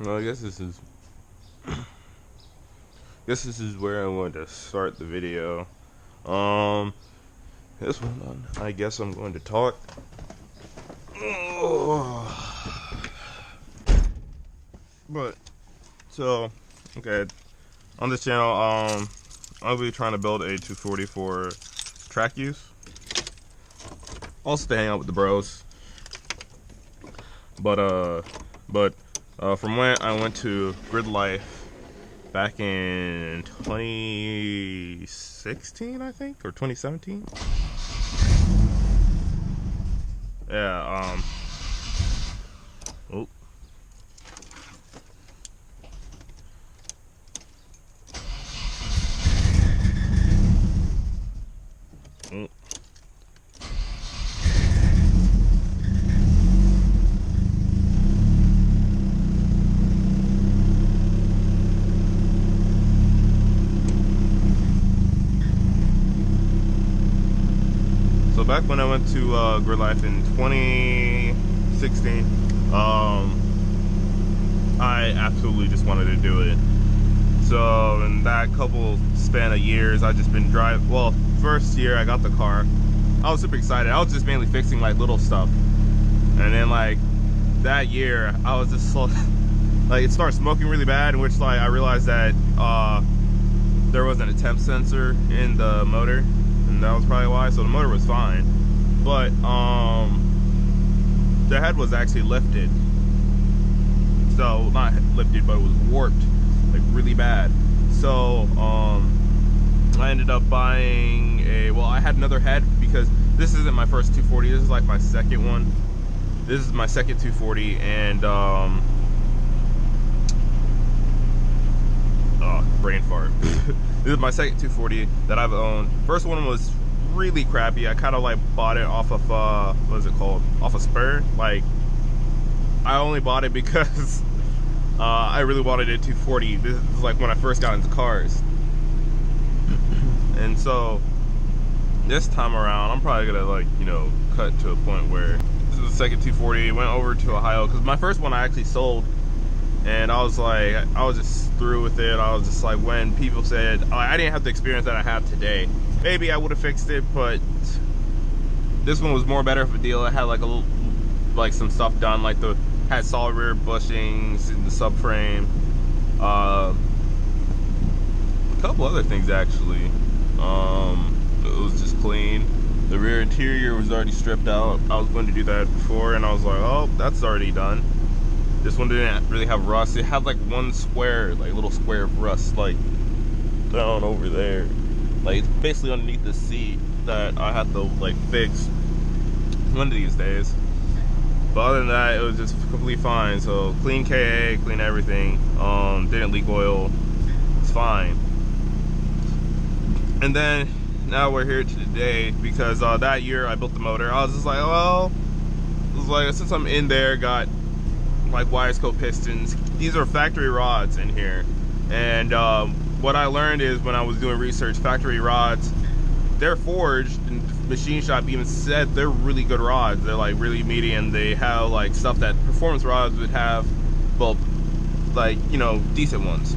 Well, I guess this is where I want to start the video. Um, this one, I guess I'm going to talk. But so, okay, on this channel, I'll be trying to build a 240 for track use. Also to hang out with the bros. But from when I went to Grid Life back in 2016, I think, or 2017. Yeah. Oh. So back when I went to Grid Life in 2016, I absolutely just wanted to do it. So in that couple span of years, I've just been driving. Well, first year I got the car, I was super excited. I was just mainly fixing like little stuff, and then like that year I was just so, like it started smoking really bad, in which like I realized that there was an temp sensor in the motor, and that was probably why. So the motor was fine, but the head was actually lifted. So not lifted, but it was warped like really bad. So I ended up buying a, well, I had another head because this isn't my first 240, this is like my second one. This is my second 240, and brain fart. This is my second 240 that I've owned. First one was really crappy. I kind of like bought it off of what is it called, off of Spur. Like I only bought it because I really wanted a 240. This is like when I first got into cars. And so this time around, I'm probably gonna, like, you know, cut to a point where this is the second 240. Went over to Ohio because my first one I actually sold, and I was like, I was just through with it. I was just like, when people said, oh, I didn't have the experience that I have today, maybe I would have fixed it, but this one was more better of a deal. It had like a little, like some stuff done, like had solid rear bushings in the subframe, a couple other things actually. It was just clean. The rear interior was already stripped out. I was going to do that before, and I was like, oh, that's already done. This one didn't really have rust. It had like one square, like little square of rust, like down over there. Like it's basically underneath the seat that I had to like fix one of these days. But other than that, it was just completely fine. So clean KA, clean everything. Didn't leak oil. It's fine. And then now we're here today because that year I built the motor. I was just like, well, it was like, since I'm in there, got like Wiseco pistons. These are factory rods in here. And what I learned is when I was doing research, factory rods, they're forged, and the machine shop even said they're really good rods. They're like really meaty, and they have like stuff that performance rods would have, well, like, you know, decent ones.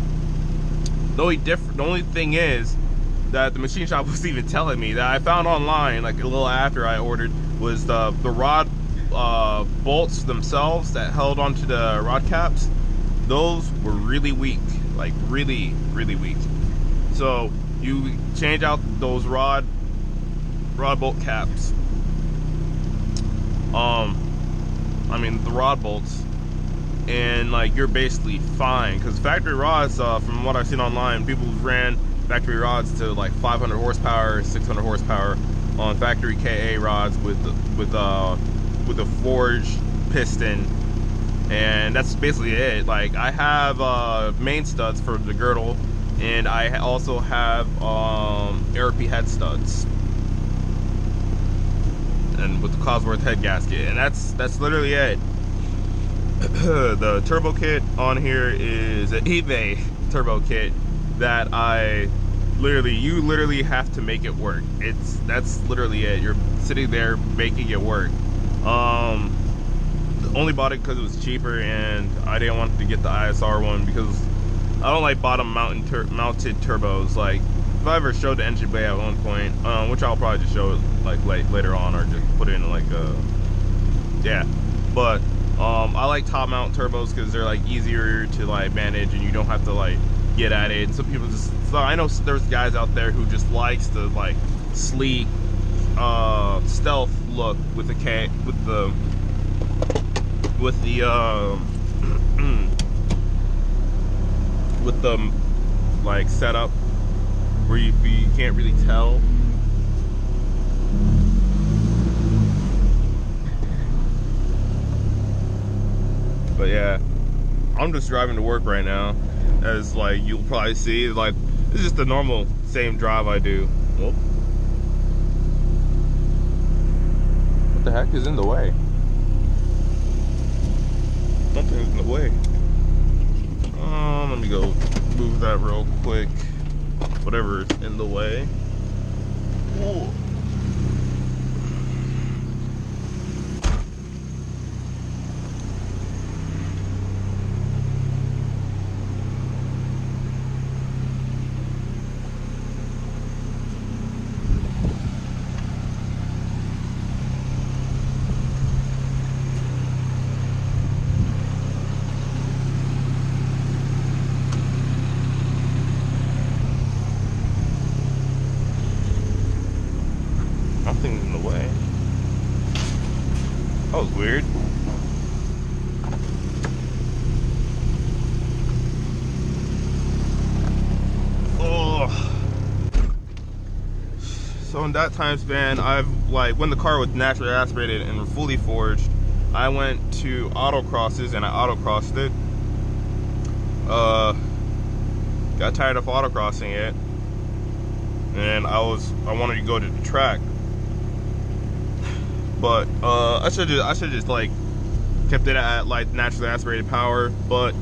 The only thing is that the machine shop was even telling me that I found online, like a little after I ordered, was the rod bolts themselves that held onto the rod caps. Those were really weak, like really weak. So you change out those rod bolt caps, I mean the rod bolts, and like you're basically fine. Because factory rods, from what I've seen online, people ran factory rods to like 500 horsepower, 600 horsepower on factory KA rods with a forged piston, and that's basically it. Like I have main studs for the girdle, and I also have ARP head studs, and with the Cosworth head gasket, and that's literally it. The turbo kit on here is an eBay turbo kit that you literally have to make it work. That's literally it. You're sitting there making it work. only bought it because it was cheaper, and I didn't want to get the ISR one because I don't like bottom mounted turbos. Like, if I ever showed the engine bay at one point, which I'll probably just show it like later on, or just put it in like a, yeah. But I like top mount turbos because they're like easier to like manage, and you don't have to like get at it. And some people just, so I know there's guys out there who just likes the like sleek stealth look with the with the like setup where you can't really tell. But yeah, I'm just driving to work right now, as like you'll probably see. Like, it's just the normal same drive I do. Well, what the heck is in the way? Something's in the way. Let me go move that real quick. Whatever's in the way. Ooh. Something's in the way. That was weird. Oh. So in that time span, I've like, when the car was naturally aspirated and fully forged, I went to autocrosses and I autocrossed it. Got tired of autocrossing it, and I wanted to go to the track. But I should just like kept it at like naturally aspirated power, but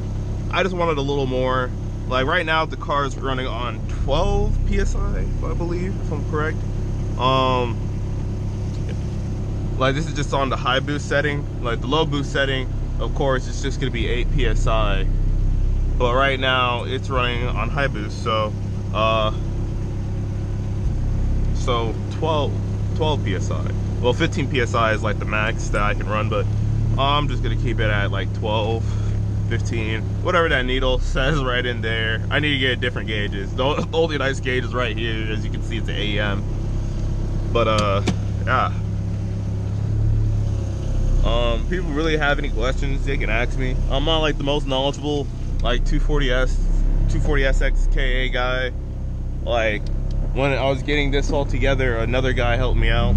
I just wanted a little more. Like right now the car is running on 12 psi, I believe, if I'm correct. Like this is just on the high boost setting. Like the low boost setting, of course, it's just gonna be 8 psi. But right now it's running on high boost, so 12 psi. Well, 15 psi is like the max that I can run, but I'm just gonna keep it at like 12, 15, whatever that needle says right in there. I need to get different gauges. The only nice gauge is right here. As you can see, it's an AM. But yeah. People really have any questions, they can ask me. I'm not like the most knowledgeable like 240SX KA guy. Like when I was getting this all together, another guy helped me out.